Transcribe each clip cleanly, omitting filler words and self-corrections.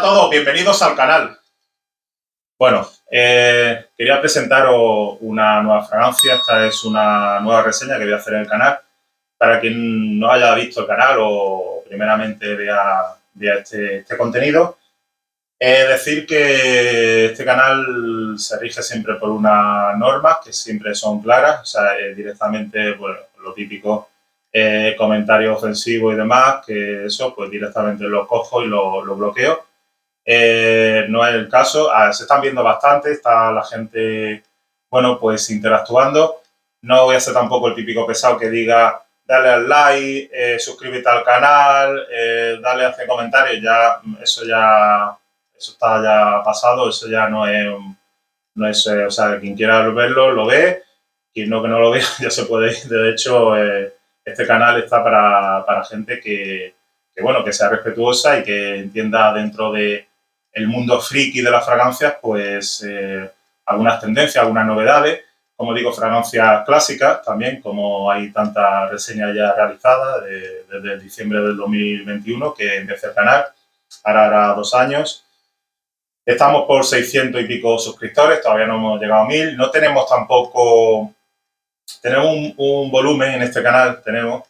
Hola a todos, bienvenidos al canal. Bueno, quería presentaros una nueva fragancia. Esta es una nueva reseña que voy a hacer en el canal. Para quien no haya visto el canal o primeramente vea este contenido, decir que este canal se rige siempre por unas normas que siempre son claras. O sea, directamente, bueno, lo típico, comentarios ofensivos y demás, que eso pues directamente los cojo y los bloqueo. No es el caso. Se están viendo bastante, está la gente, bueno, pues interactuando. No voy a ser tampoco el típico pesado que diga dale al like, suscríbete al canal, dale a hacer comentarios. Eso está ya pasado, eso ya no es, o sea, quien quiera verlo, lo ve, quien no, que no lo vea, ya se puede ir. De hecho, este canal está para gente que bueno, que sea respetuosa y que entienda dentro de el mundo friki de las fragancias, pues algunas tendencias, algunas novedades. Como digo, fragancias clásicas también, como hay tantas reseñas ya realizadas desde diciembre del 2021 que empecé el canal, ahora hará 2 años. Estamos por 600 y pico suscriptores, todavía no hemos llegado a 1000. No tenemos tampoco... Tenemos un volumen en este canal,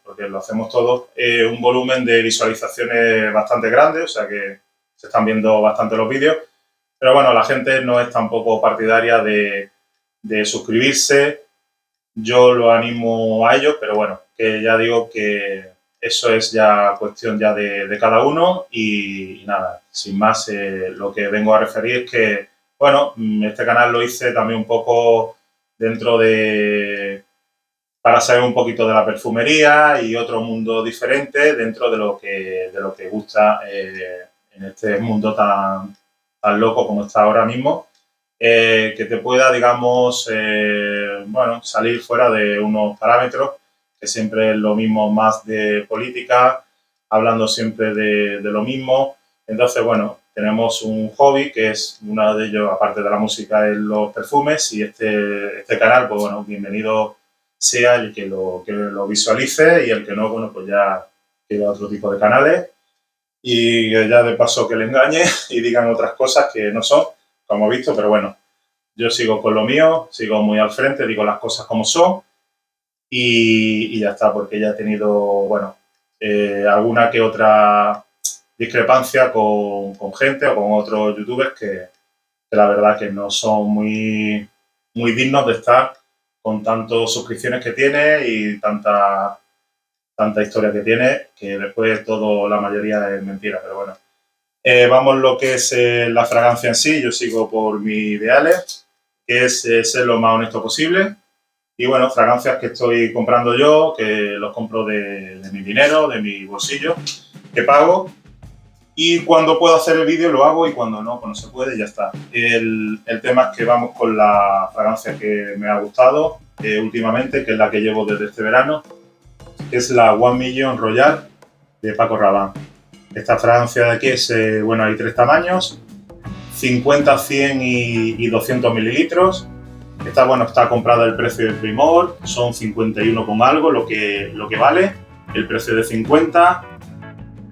porque lo hacemos todos, un volumen de visualizaciones bastante grande, o sea que se están viendo bastante los vídeos. Pero bueno, la gente no es tampoco partidaria de suscribirse. Yo lo animo a ello, pero bueno, que ya digo que eso es ya cuestión ya de cada uno y nada, sin más, lo que vengo a referir es que, bueno, este canal lo hice también un poco dentro para saber un poquito de la perfumería y otro mundo diferente dentro de lo que gusta en este mundo tan loco como está ahora mismo, que te pueda, digamos, bueno, salir fuera de unos parámetros, que siempre es lo mismo, más de política, hablando siempre de lo mismo. Entonces, bueno, tenemos un hobby que es uno de ellos, aparte de la música, es los perfumes, y este canal, pues bueno, bienvenido sea el que lo visualice, y el que no, bueno, pues ya quiere otro tipo de canales y ya de paso que le engañe y digan otras cosas que no son, como he visto, pero bueno, yo sigo con lo mío, sigo muy al frente, digo las cosas como son y ya está, porque ya he tenido, bueno, alguna que otra discrepancia con gente o con otros youtubers que la verdad que no son muy dignos de estar con tantas suscripciones que tiene y tanta historia que tiene, que después la mayoría es mentira, pero bueno. Vamos lo que es la fragancia en sí. Yo sigo por mis ideales, que es ser lo más honesto posible. Y bueno, fragancias que estoy comprando yo, que los compro de mi dinero, de mi bolsillo, que pago. Y cuando puedo hacer el vídeo lo hago, y cuando no, pues no se puede y ya está. El tema es que vamos con la fragancia que me ha gustado últimamente, que es la que llevo desde este verano, que es la One Million Royal de Paco Rabanne. Esta fragancia de aquí es, bueno, hay 3 tamaños, 50, 100 y 200 mililitros. Esta, bueno, está comprada el precio del Primor, son 51 con algo lo que vale, el precio de 50.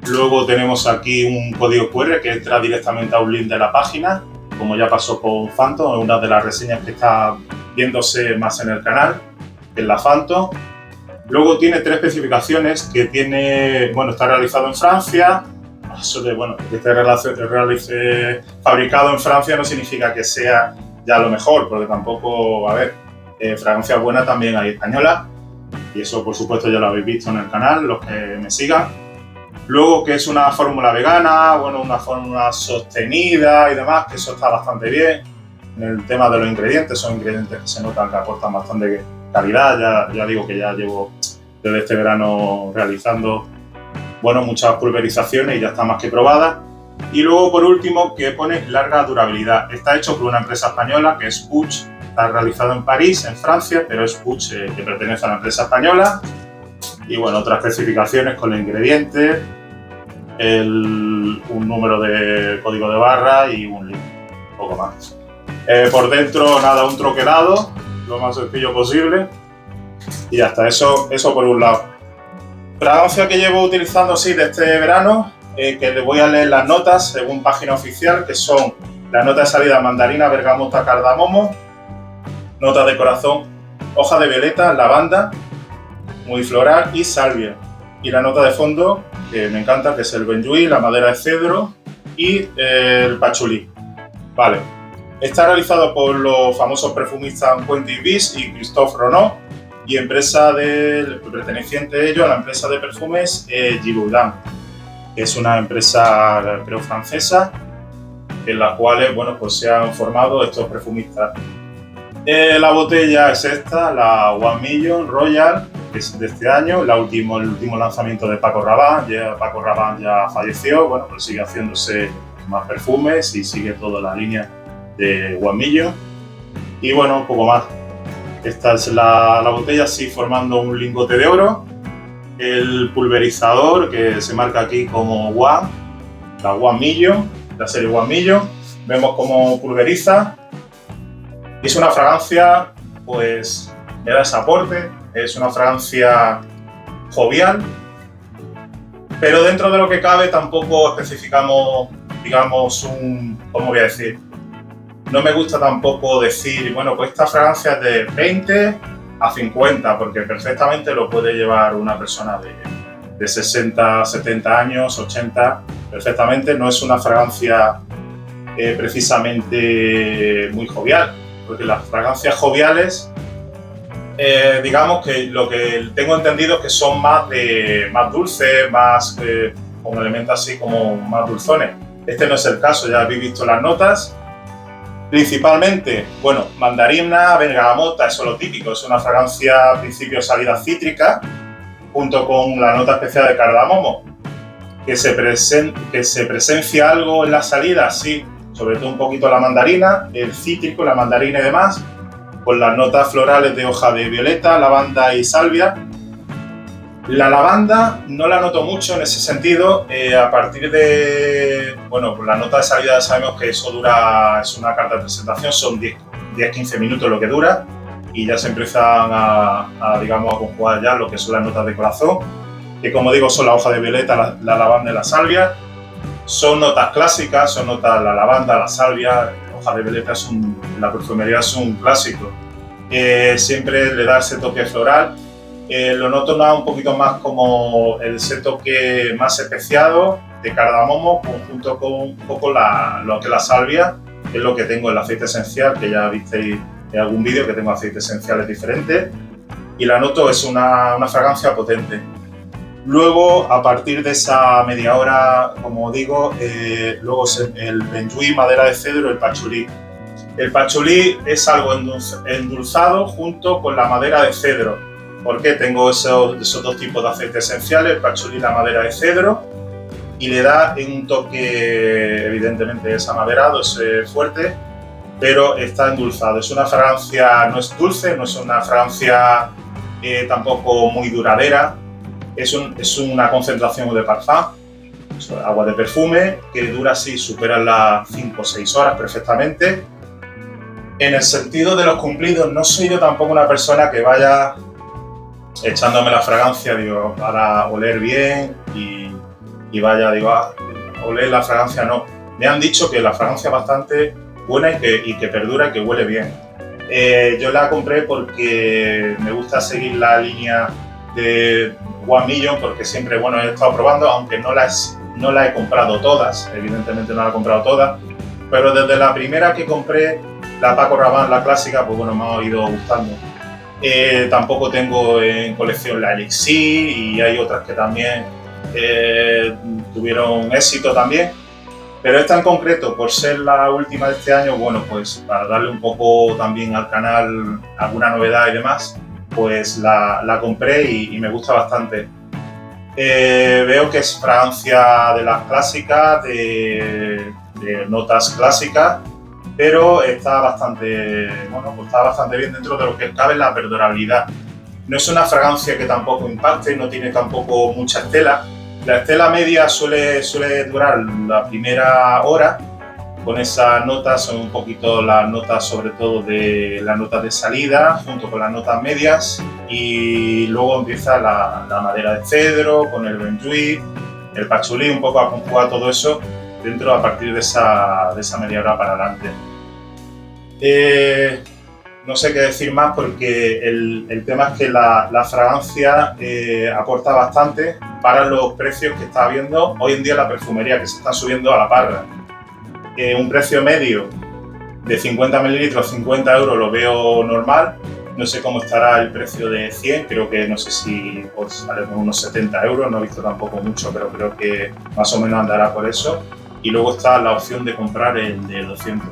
Luego tenemos aquí un código QR que entra directamente a un link de la página, como ya pasó con Phantom, una de las reseñas que está viéndose más en el canal, que es la Phantom. Luego tiene 3 especificaciones que tiene, bueno, está realizado en Francia. Eso de, bueno, que esté fabricado en Francia no significa que sea ya lo mejor, porque tampoco, a ver, fragancias buenas también hay españolas, y eso por supuesto ya lo habéis visto en el canal, los que me sigan. Luego que es una fórmula vegana, bueno, una fórmula sostenida y demás, que eso está bastante bien. En el tema de los ingredientes, son ingredientes que se notan que aportan bastante calidad. Ya digo que ya llevo desde este verano realizando, bueno, muchas pulverizaciones y ya está más que probada. Y luego, por último, que pone larga durabilidad. Está hecho por una empresa española que es Puig. Está realizado en París, en Francia, pero es Puig, que pertenece a la empresa española. Y bueno, otras especificaciones con los ingredientes, un número de código de barra y un link, poco más. Por dentro, nada, un troquelado, lo más sencillo posible. Y ya está, eso por un lado. Fragancia que llevo utilizando, sí, de este verano, que les voy a leer las notas según página oficial, que son la nota de salida mandarina, bergamota, cardamomo, nota de corazón, hoja de violeta, lavanda, muy floral y salvia. Y la nota de fondo, que me encanta, que es el benjuí, la madera de cedro y el pachulí. Vale. Está realizado por los famosos perfumistas Quentin Bis y Christophe Renaud y perteneciente a ello a la empresa de perfumes Givaudan, que es una empresa, creo, francesa, en la cual, bueno, pues se han formado estos perfumistas. La botella es esta, la One Million Royal, que es de este año, el último lanzamiento de Paco Rabanne. Paco Rabanne ya falleció, bueno, pues sigue haciéndose más perfumes y sigue toda la línea de One Million. Y bueno, un poco más. Esta es la botella, así formando un lingote de oro. El pulverizador, que se marca aquí como One, la One Million, la serie One Million. Vemos cómo pulveriza. Es una fragancia, pues, me da ese aporte. Es una fragancia jovial, pero dentro de lo que cabe tampoco especificamos, digamos, ¿cómo voy a decir? No me gusta tampoco decir, bueno, pues esta fragancia es de 20 a 50, porque perfectamente lo puede llevar una persona de 60, 70 años, 80, perfectamente. No es una fragancia precisamente muy jovial, porque las fragancias joviales, digamos que lo que tengo entendido es que son más dulces, más con elementos así como más dulzones. Este no es el caso, ya habéis visto las notas. Principalmente, bueno, mandarina, bergamota, eso es lo típico, es una fragancia a principio salida cítrica, junto con la nota especial de cardamomo. Que se presencia algo en la salida, sí, sobre todo un poquito la mandarina, el cítrico, la mandarina y demás, con las notas florales de hoja de violeta, lavanda y salvia. La lavanda no la noto mucho en ese sentido, a partir de, bueno, pues la nota de salida ya sabemos que eso es una carta de presentación, son 10-15 minutos lo que dura, y ya se empiezan digamos, a conjugar ya lo que son las notas de corazón, que como digo son la hoja de violeta, la lavanda y la salvia. Son notas clásicas, son notas la lavanda, la salvia, hoja de violeta, la perfumería es un clásico. Siempre le da ese toque floral. Lo noto un poquito más como ese toque más especiado de cardamomo, junto con un poco lo que es la salvia, que es lo que tengo el aceite esencial, que ya visteis en algún vídeo que tengo aceites esenciales diferentes. Y la noto, es una fragancia potente. Luego, a partir de esa media hora, como digo, luego el benjuí, madera de cedro, el pachulí. El pachulí es algo endulzado junto con la madera de cedro. ¿Por qué? Tengo esos dos tipos de aceites esenciales, el pachulí y la madera de cedro, y le da un toque, evidentemente es amaderado, es fuerte, pero está endulzado. Es una fragancia, no es dulce, no es una fragancia tampoco muy duradera. Es una concentración de parfum, agua de perfume, que dura así, supera las 5 o 6 horas perfectamente. En el sentido de los cumplidos, no soy yo tampoco una persona que vaya echándome la fragancia, digo, para oler bien y vaya, digo, oler la fragancia, no. Me han dicho que la fragancia es bastante buena y que perdura y que huele bien. Yo la compré porque me gusta seguir la línea de One Million, porque siempre, bueno, he estado probando, aunque no la he comprado todas, evidentemente no la he comprado todas, pero desde la primera que compré, la Paco Rabanne, la clásica, pues bueno, me ha ido gustando. Tampoco tengo en colección la Elixir y hay otras que también tuvieron éxito también, pero esta en concreto, por ser la última de este año, bueno, pues para darle un poco también al canal alguna novedad y demás, pues la compré y me gusta bastante. Veo que es fragancia de las clásicas, de notas clásicas, pero está bastante, bueno, pues está bastante bien dentro de lo que cabe la perdurabilidad. No es una fragancia que tampoco impacte, no tiene tampoco mucha estela. La estela media suele durar la primera hora. Con esas notas son un poquito las notas, sobre todo de las notas de salida, junto con las notas medias, y luego empieza la madera de cedro con el benjuí, el patchouli un poco acentúa todo eso dentro a partir de esa media hora para adelante. No sé qué decir más porque el tema es que la fragancia aporta bastante para los precios que está habiendo hoy en día la perfumería, que se están subiendo a la parra. Un precio medio de 50 mililitros, 50 euros lo veo normal. No sé cómo estará el precio de 100, creo que no sé si pues, sale con unos 70 euros, no he visto tampoco mucho, pero creo que más o menos andará por eso. Y luego está la opción de comprar el de 200.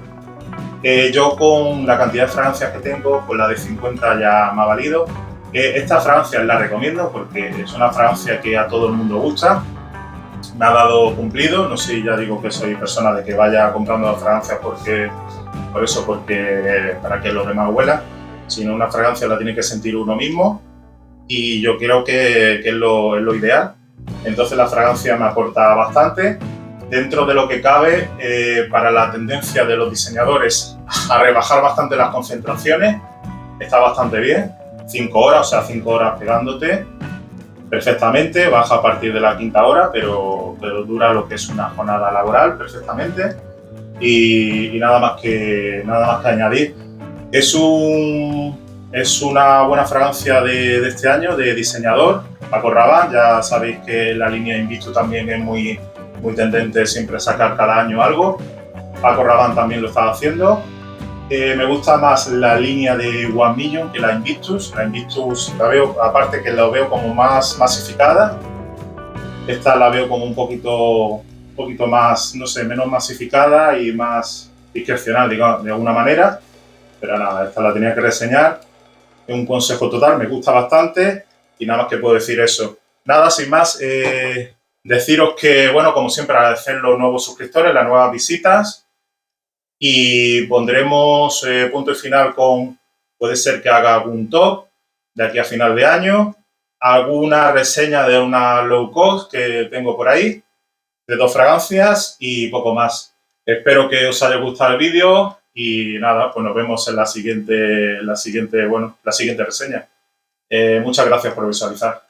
Yo con la cantidad de fragancias que tengo, con la de 50 ya me ha valido. Esta fragancia la recomiendo porque es una fragancia que a todo el mundo gusta. Me ha dado cumplido, no sé, ya digo que soy persona de que vaya comprando fragancias porque para que los demás huelan, sino una fragancia la tiene que sentir uno mismo y yo creo que es lo ideal. Entonces la fragancia me aporta bastante, dentro de lo que cabe, para la tendencia de los diseñadores a rebajar bastante las concentraciones, está bastante bien, 5 horas, o sea 5 horas pegándote perfectamente, baja a partir de la quinta hora, pero dura lo que es una jornada laboral perfectamente y nada más que añadir. Es una buena fragancia de este año, de diseñador, Paco Rabanne. Ya sabéis que la línea Invictus también es muy tendente siempre a sacar cada año algo. Paco Rabanne también lo está haciendo. Me gusta más la línea de One Million que la Invictus. La Invictus la veo, aparte que la veo como más masificada. Esta la veo como un poquito más, no sé, menos masificada y más discrecional, digamos, de alguna manera. Pero nada, esta la tenía que reseñar. Es un consejo total, me gusta bastante y nada más que puedo decir eso. Nada, sin más, deciros que, bueno, como siempre, agradecer los nuevos suscriptores, las nuevas visitas y pondremos punto y final con, puede ser que haga algún top de aquí a final de año, alguna reseña de una low cost que tengo por ahí, de 2 fragancias y poco más. Espero que os haya gustado el vídeo. Y nada, pues nos vemos en la siguiente reseña. Muchas gracias por visualizar.